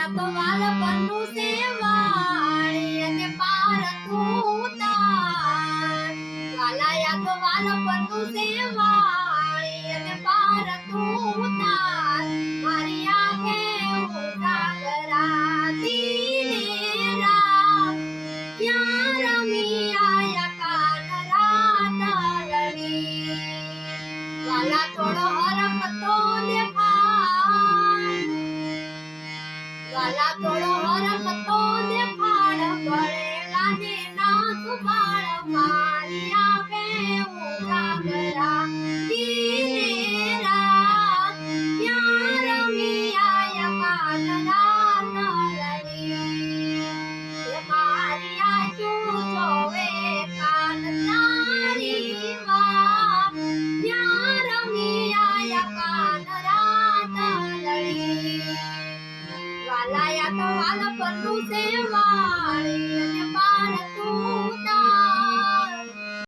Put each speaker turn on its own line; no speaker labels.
તો વાલપણનું સેવાળી અને પાર તું તાર વાલાયા તો વાલપણનું સેવાળી અને પાર તું તાર મારી આંખે ઉજાગરાતી ને રાત ક્યાં રમી આયા કાન રાત લડી વાલા થોડો હરકતો દેખાય વાલા થોડો હરકતો દેખાડ પડેલા ને ના સુબાળ મારી આંખે ઉજાગરાતી ને રાત ક્યાં રમી આયા કાન રાત લડી મારી આંખો જોવે કાન તારી વાત ક્યાં રમી આયા કાન રાત લડી વાલાયા તો વાલપણનું સેવા